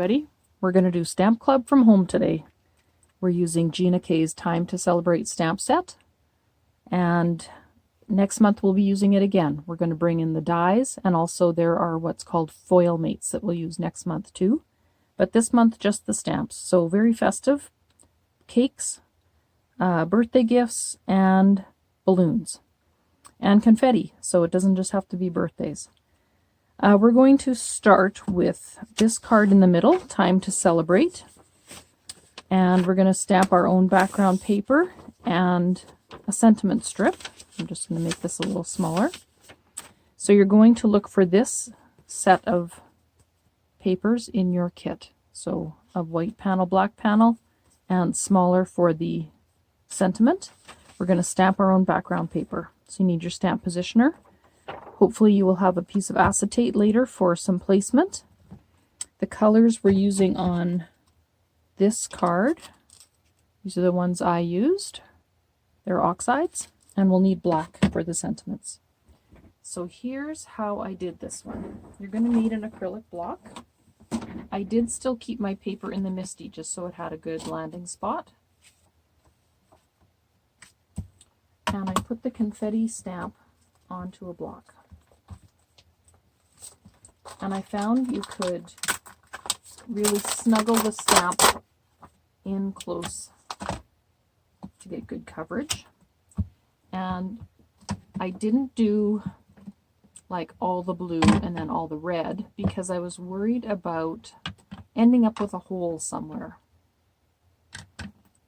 everybody. We're going to do Stamp Club from home today. We're using Gina K's Time to Celebrate stamp set. And next month we'll be using it again. We're going to bring in the dies, and also there are what's called foil mates that we'll use next month too. But this month just the stamps. So very festive. Cakes, birthday gifts, and balloons. And confetti, so it doesn't just have to be birthdays. We're going to start with this card in the middle, Time to Celebrate. And we're going to stamp our own background paper and a sentiment strip. I'm just going to make this a little smaller. So you're going to look for this set of papers in your kit. So a white panel, black panel, and smaller for the sentiment. We're going to stamp our own background paper. So you need your stamp positioner. Hopefully you will have a piece of acetate later for some placement. The colors we're using on this card, these are the ones I used. They're oxides, and we'll need black for the sentiments. So here's how I did this one. You're going to need an acrylic block. I did still keep my paper in the MISTI just so it had a good landing spot. And I put the confetti stamp onto a block. And I found you could really snuggle the stamp in close to get good coverage. And I didn't do like all the blue and then all the red because I was worried about ending up with a hole somewhere.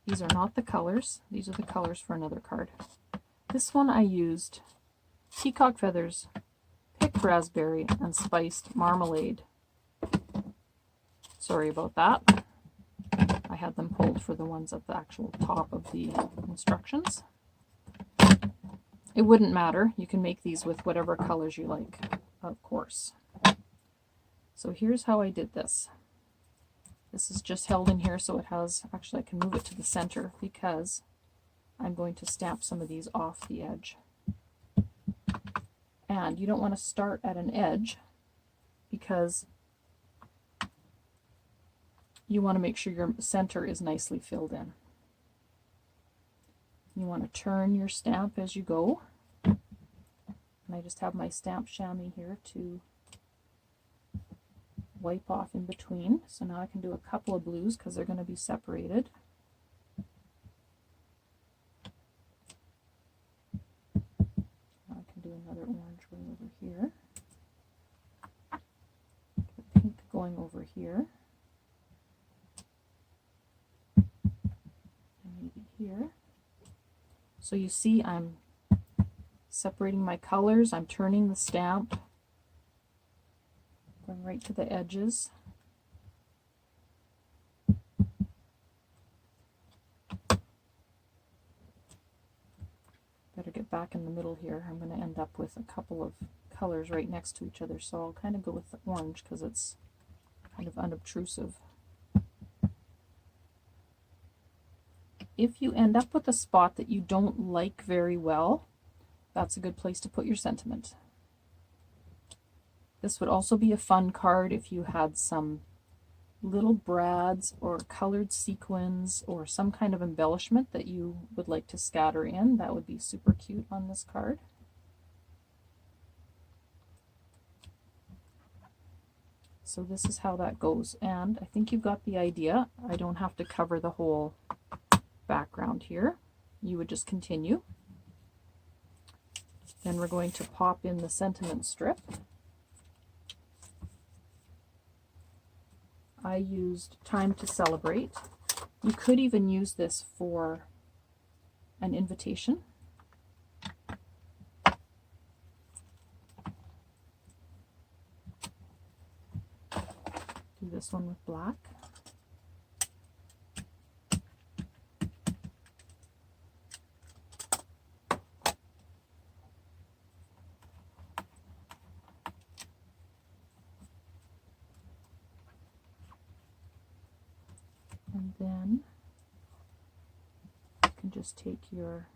These are not the colors. These are the colors for another card. This one I used peacock feathers, picked raspberry, and spiced marmalade. Sorry about that. I had them pulled for the ones at the actual top of the instructions. It wouldn't matter. You can make these with whatever colors you like, of course. So here's how I did this. This is just held in here so it has, actually I can move it to the center because I'm going to stamp some of these off the edge. And you don't want to start at an edge because you want to make sure your center is nicely filled in. You want to turn your stamp as you go. And I just have my stamp chamois here to wipe off in between. So now I can do a couple of blues because they're going to be separated. Now I can do another orange going over here. The pink going over here. And maybe here. So you see I'm separating my colors, I'm turning the stamp, going right to the edges. Better get back in the middle here. I'm going to end up with a couple of colors right next to each other, so I'll kind of go with the orange because it's kind of unobtrusive. If you end up with a spot that you don't like very well, that's a good place to put your sentiment. This would also be a fun card if you had some little brads or colored sequins or some kind of embellishment that you would like to scatter in. That would be super cute on this card. So this is how that goes, and I think you've got the idea. I don't have to cover the whole background here. You would just continue. Then we're going to pop in the sentiment strip. I used Time to Celebrate. You could even use this for an invitation. Do this one with black. And then you can just take your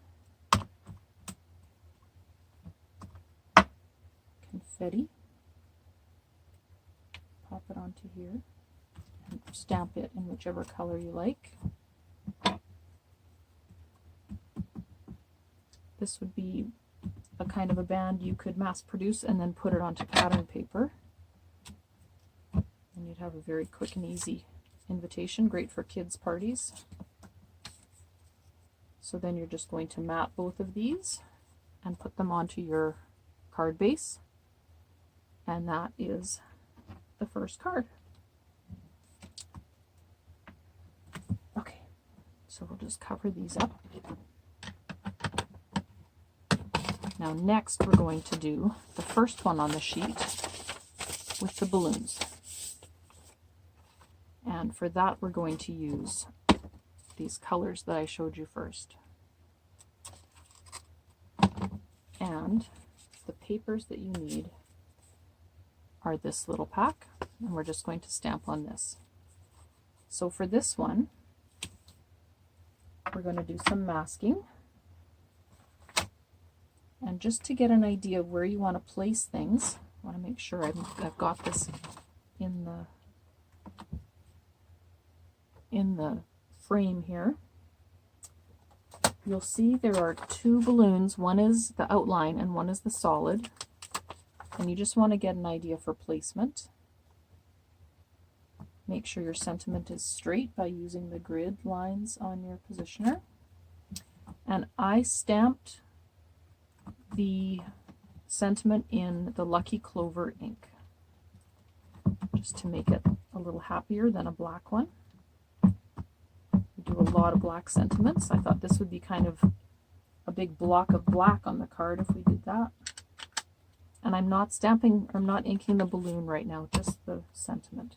confetti, pop it onto here, stamp it in whichever color you like. This would be a kind of a band you could mass produce and then put it onto pattern paper. And you'd have a very quick and easy invitation, great for kids' parties. So then you're just going to mat both of these and put them onto your card base. And that is the first card. Okay, so we'll just cover these up. Now next we're going to do the first one on the sheet with the balloons. And for that we're going to use these colors that I showed you first. And the papers that you need are this little pack, and we're just going to stamp on this. So for this one, we're going to do some masking. And just to get an idea of where you want to place things, I want to make sure I've got this in the frame here. You'll see there are two balloons. One is the outline and one is the solid. And you just want to get an idea for placement. Make sure your sentiment is straight by using the grid lines on your positioner. And I stamped the sentiment in the Lucky Clover ink, just to make it a little happier than a black one. We do a lot of black sentiments. I thought this would be kind of a big block of black on the card if we did that. And I'm not inking the balloon right now, just the sentiment.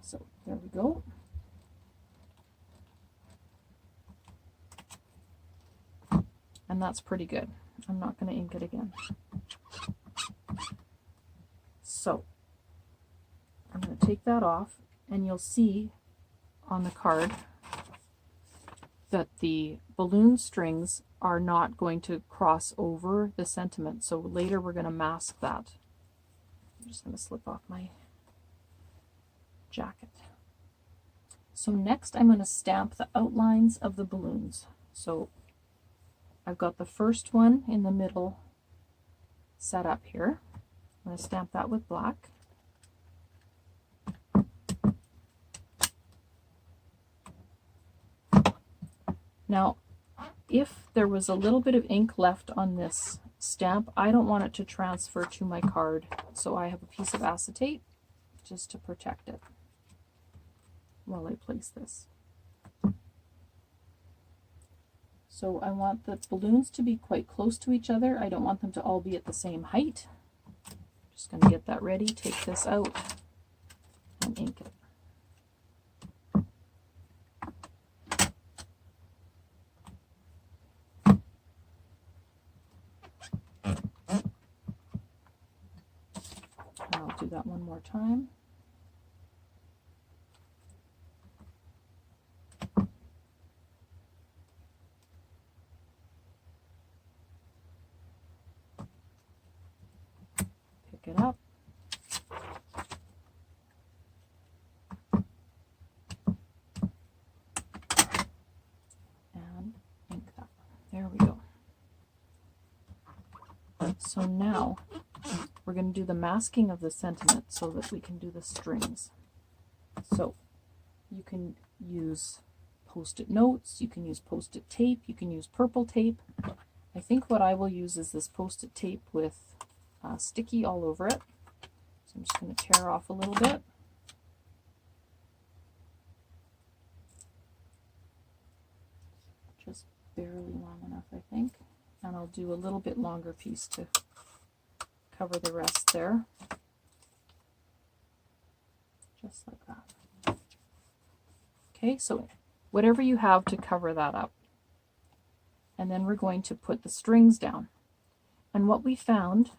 So there we go. And that's pretty good. I'm not going to ink it again. So I'm going to take that off, and you'll see on the card that the balloon strings are not going to cross over the sentiment. So later we're going to mask that. I'm just going to slip off my jacket. So next I'm going to stamp the outlines of the balloons. So I've got the first one in the middle set up here. I'm going to stamp that with black. Now, if there was a little bit of ink left on this stamp, I don't want it to transfer to my card, so I have a piece of acetate just to protect it while I place this. So I want the balloons to be quite close to each other. I don't want them to all be at the same height. Just going to get that ready, take this out, and ink it. I'll do that one more time. Pick it up. And ink that. There we go. So now we're going to do the masking of the sentiment so that we can do the strings. So you can use post-it notes, you can use post-it tape, you can use purple tape. I think what I will use is this post-it tape with sticky all over it. So I'm just going to tear off a little bit. Just barely long enough, I think. And I'll do a little bit longer piece to cover the rest there. Just like that. Okay, so whatever you have to cover that up. And then we're going to put the strings down. And what we found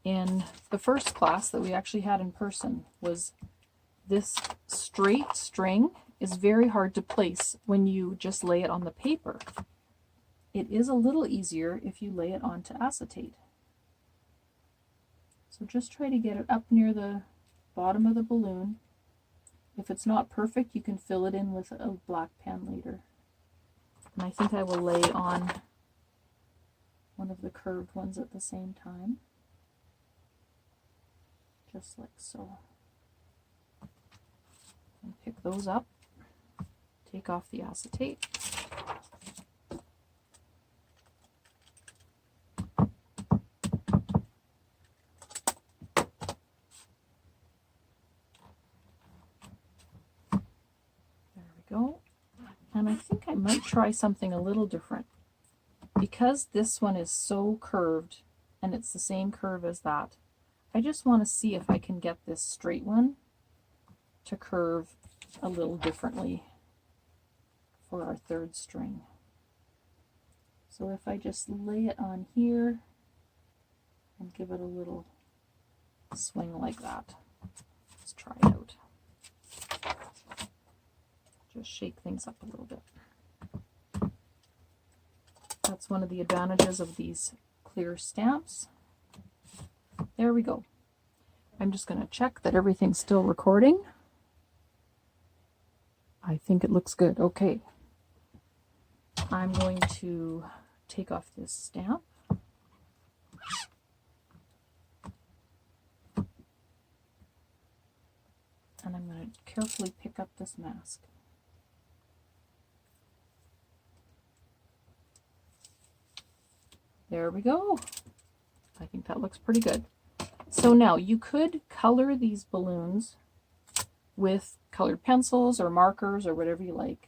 in the first class that we actually had in person was this straight string is very hard to place when you just lay it on the paper. It is a little easier if you lay it onto acetate. So just try to get it up near the bottom of the balloon. If it's not perfect, you can fill it in with a black pen later. And I think I will lay on one of the curved ones at the same time, just like so. And pick those up, take off the acetate. Go. And I think I might try something a little different. Because this one is so curved and it's the same curve as that, I just want to see if I can get this straight one to curve a little differently for our third string. So if I just lay it on here and give it a little swing like that. Let's try it out. Just shake things up a little bit. That's one of the advantages of these clear stamps. There we go. I'm just going to check that everything's still recording. I think it looks good. Okay. I'm going to take off this stamp. And I'm going to carefully pick up this mask. There we go. I think that looks pretty good. So now you could color these balloons with colored pencils or markers or whatever you like,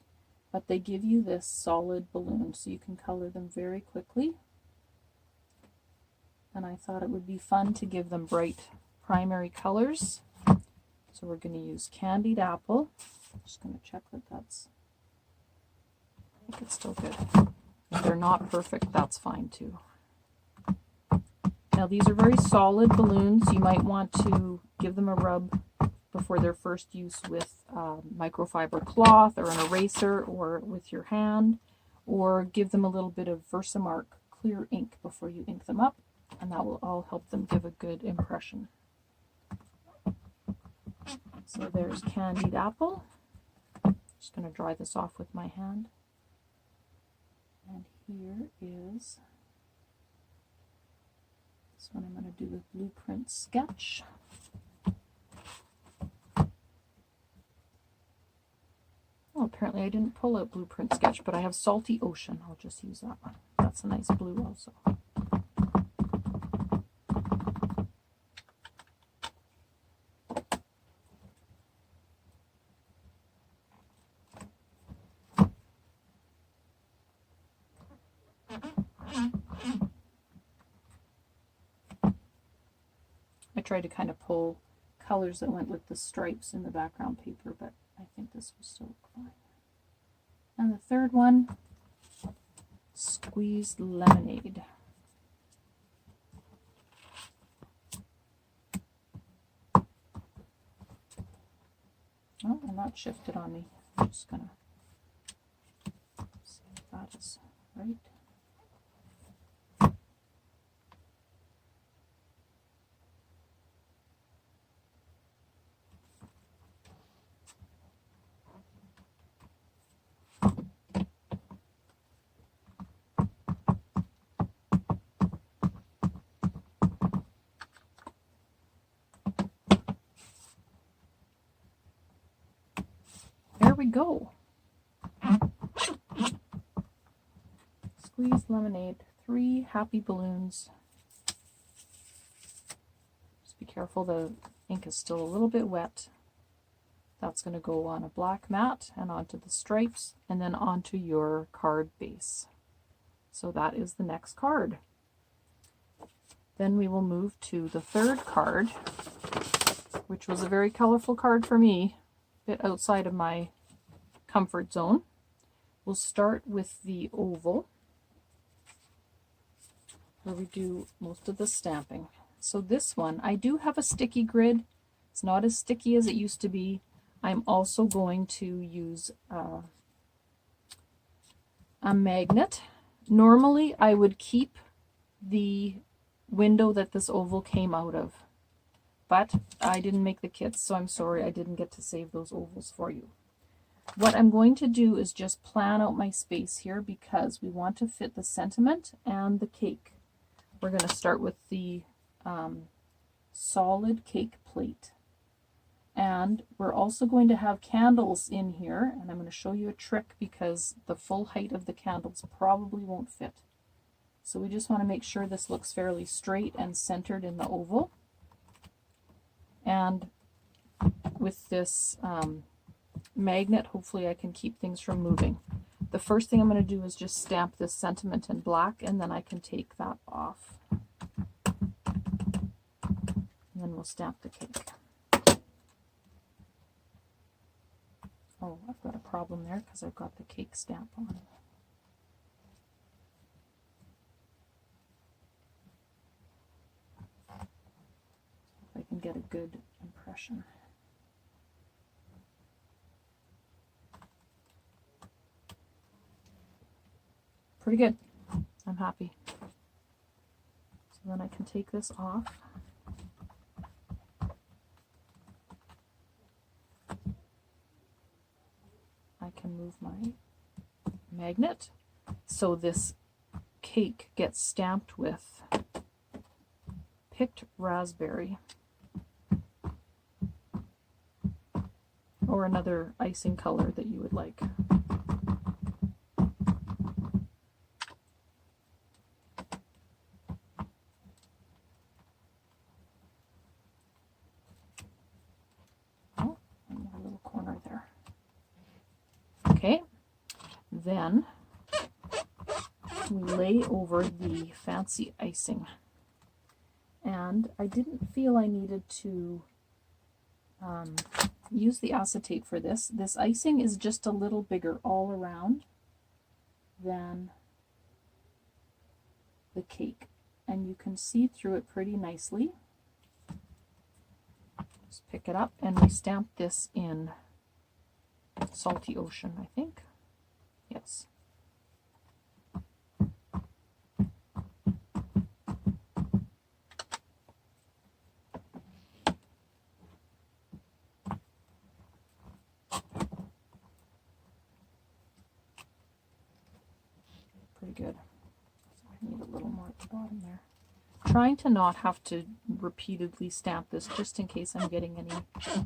but they give you this solid balloon so you can color them very quickly. And I thought it would be fun to give them bright primary colors. So we're going to use Candied Apple. I'm just going to check that that's, I think it's still good. If they're not perfect, that's fine too. Now these are very solid balloons. You might want to give them a rub before their first use with microfiber cloth or an eraser or with your hand, or give them a little bit of Versamark clear ink before you ink them up, and that will all help them give a good impression. So there's Candied Apple. Just going to dry this off with my hand. And here is this one. I'm going to do the Blueprint Sketch. Oh, apparently I didn't pull out Blueprint Sketch, but I have Salty Ocean. I'll just use that one. That's a nice blue also. I tried to kind of pull colors that went with the stripes in the background paper, but I think this will still look fine. And the third one, Squeezed Lemonade. Oh, and that shifted on me. I'm just going to see if that is right. There we go. Squeezed Lemonade, 3 happy balloons. Just be careful, the ink is still a little bit wet. That's going to go on a black mat and onto the stripes and then onto your card base. So that is the next card. Then we will move to the third card, which was a very colorful card for me, a bit outside of my comfort zone. We'll start with the oval, where we do most of the stamping. So this one, I do have a sticky grid. It's not as sticky as it used to be. I'm also going to use a magnet. Normally, I would keep the window that this oval came out of. but I didn't make the kits, so I'm sorry I didn't get to save those ovals for you. What I'm going to do is just plan out my space here because we want to fit the sentiment and the cake. We're going to start with the solid cake plate. And we're also going to have candles in here, and I'm going to show you a trick because the full height of the candles probably won't fit. So we just want to make sure this looks fairly straight and centered in the oval. And with this magnet, hopefully I can keep things from moving. The first thing I'm going to do is just stamp this sentiment in black, and then I can take that off. And then we'll stamp the cake. Oh, I've got a problem there because I've got the cake stamp on. If I can get a good impression. Pretty good. I'm happy. So then I can take this off. I can move my magnet so this cake gets stamped with picked raspberry or another icing color that you would like. Oh, and a little corner there. Okay, then we lay over the fancy icing. And I didn't feel I needed to use the acetate for this. This icing is just a little bigger all around than the cake. And you can see through it pretty nicely. Just pick it up, and we stamp this in Salty Ocean, I think. Yes. Pretty good. So I need a little more at the bottom there. Trying to not have to repeatedly stamp this just in case I'm getting any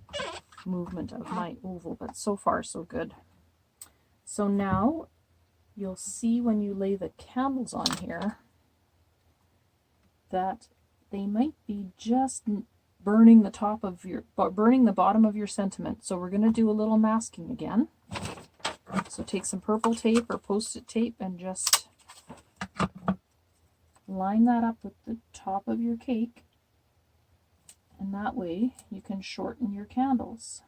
movement of my oval, but so far so good. So now you'll see when you lay the candles on here that they might be just burning the bottom of your sentiment. So we're going to do a little masking again. So take some purple tape or post-it tape and just line that up with the top of your cake, and that way you can shorten your candles.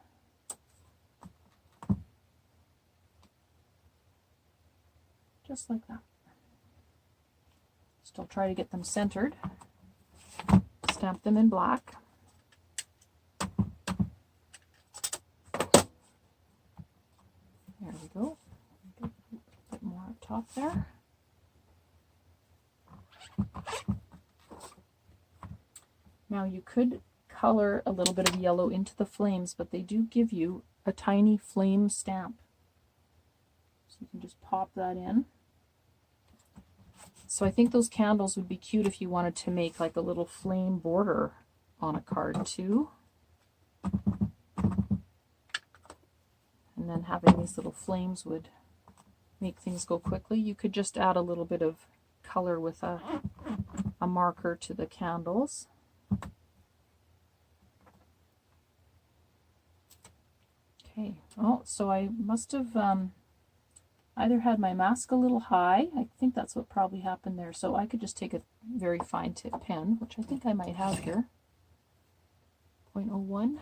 Just like that. Still try to get them centered. Stamp them in black. There we go. Get a bit more up top there. Now you could color a little bit of yellow into the flames, but they do give you a tiny flame stamp. So you can just pop that in. So I think those candles would be cute if you wanted to make like a little flame border on a card too. And then having these little flames would make things go quickly. You could just add a little bit of color with a marker to the candles. Okay, oh, so I must have either had my mask a little high. I think that's what probably happened there. So I could just take a very fine tip pen, which I think I might have here. 0.01.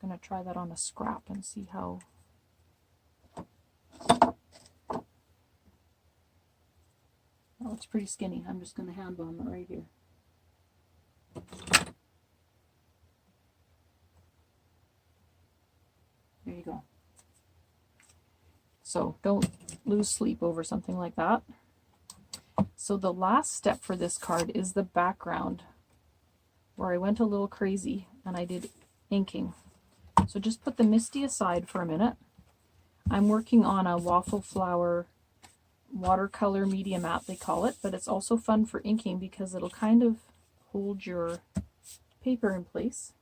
I'm going to try that on a scrap and see how. Oh, it's pretty skinny. I'm just going to hand bomb it right here. There you go. So don't lose sleep over something like that. So the last step for this card is the background, where I went a little crazy and I did inking. So just put the MISTI aside for a minute. I'm working on a waffle flower watercolor media mat, they call it, but it's also fun for inking because it'll kind of hold your paper in place.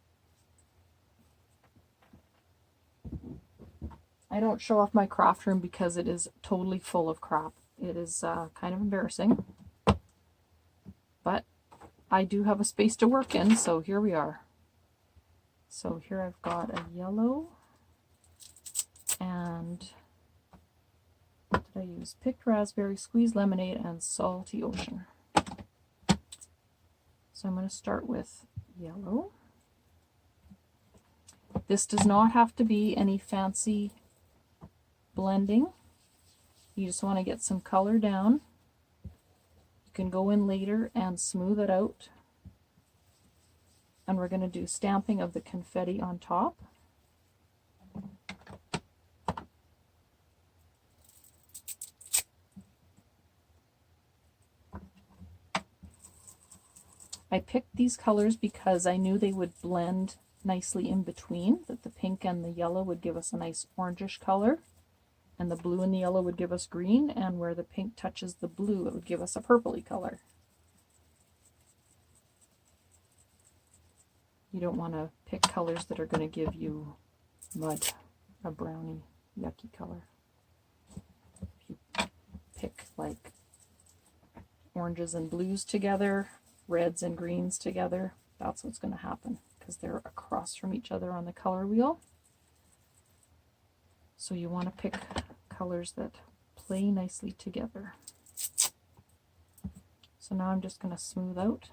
I don't show off my craft room because it is totally full of crap. It is kind of embarrassing, but I do have a space to work in, so here we are. So here I've got a yellow, and what did I use? Picked raspberry, squeezed lemonade, and salty ocean. So I'm going to start with yellow. This does not have to be any fancy blending. You just want to get some color down. You can go in later and smooth it out. And we're going to do stamping of the confetti on top. I picked these colors because I knew they would blend nicely in between, that the pink and the yellow would give us a nice orangish color, and the blue and the yellow would give us green, and where the pink touches the blue, it would give us a purpley color. You don't want to pick colors that are going to give you mud, a browny, yucky color. If you pick like oranges and blues together, reds and greens together, that's what's going to happen because they're across from each other on the color wheel. So you want to pick colors that play nicely together. So now I'm just going to smooth out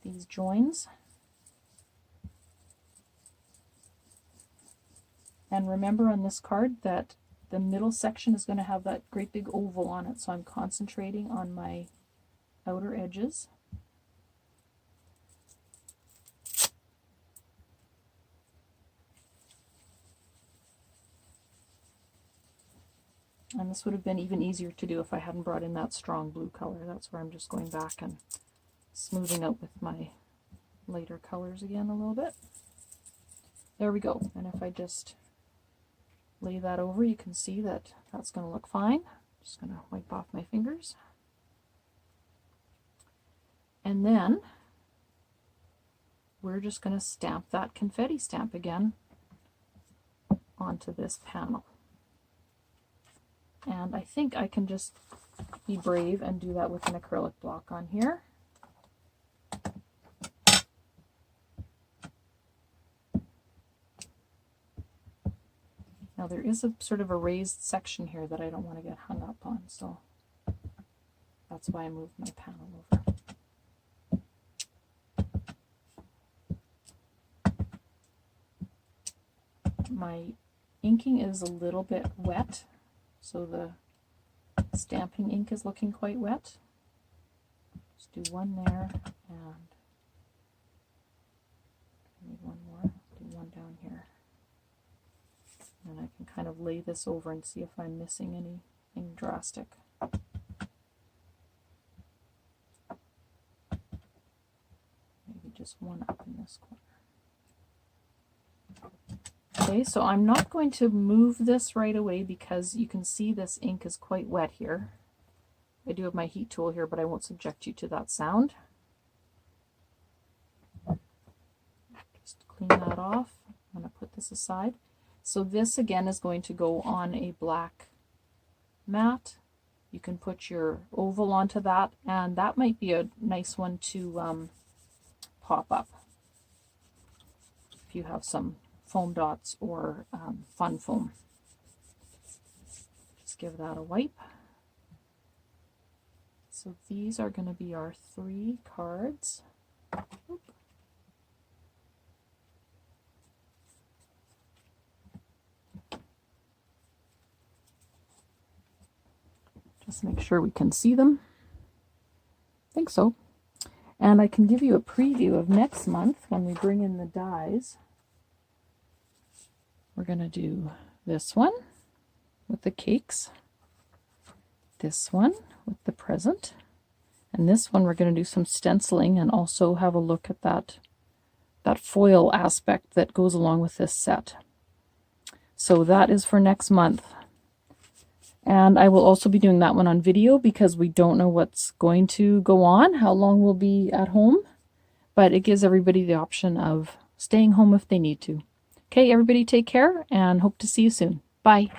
these joins. And remember on this card that the middle section is going to have that great big oval on it, so I'm concentrating on my outer edges. And this would have been even easier to do if I hadn't brought in that strong blue color. That's where I'm just going back and smoothing out with my lighter colors again a little bit. There we go. And if I just lay that over, you can see that that's going to look fine. Just going to wipe off my fingers. And then we're just going to stamp that confetti stamp again onto this panel. And I think I can just be brave and do that with an acrylic block on here. Now there is a sort of a raised section here that I don't want to get hung up on, so that's why I moved my panel over. My inking is a little bit wet, so the stamping ink is looking quite wet. Just do one there, and I need one more. Do one down here. And I can kind of lay this over and see if I'm missing anything drastic. Maybe just one up in this corner. Okay, so I'm not going to move this right away because you can see this ink is quite wet here. I do have my heat tool here, but I won't subject you to that sound. Just clean that off. I'm going to put this aside. So this again is going to go on a black mat. You can put your oval onto that, and that might be a nice one to pop up if you have some foam dots or fun foam. Just give that a wipe. So these are going to be our 3 cards. Oop. Just make sure we can see them. I think so. And I can give you a preview of next month when we bring in the dies. We're going to do this one with the cakes, this one with the present, And this one we're going to do some stenciling and also have a look at that foil aspect that goes along with this set. So that is for next month. And I will also be doing that one on video because we don't know what's going to go on, how long we'll be at home. But it gives everybody the option of staying home if they need to. Okay, everybody take care and hope to see you soon. Bye.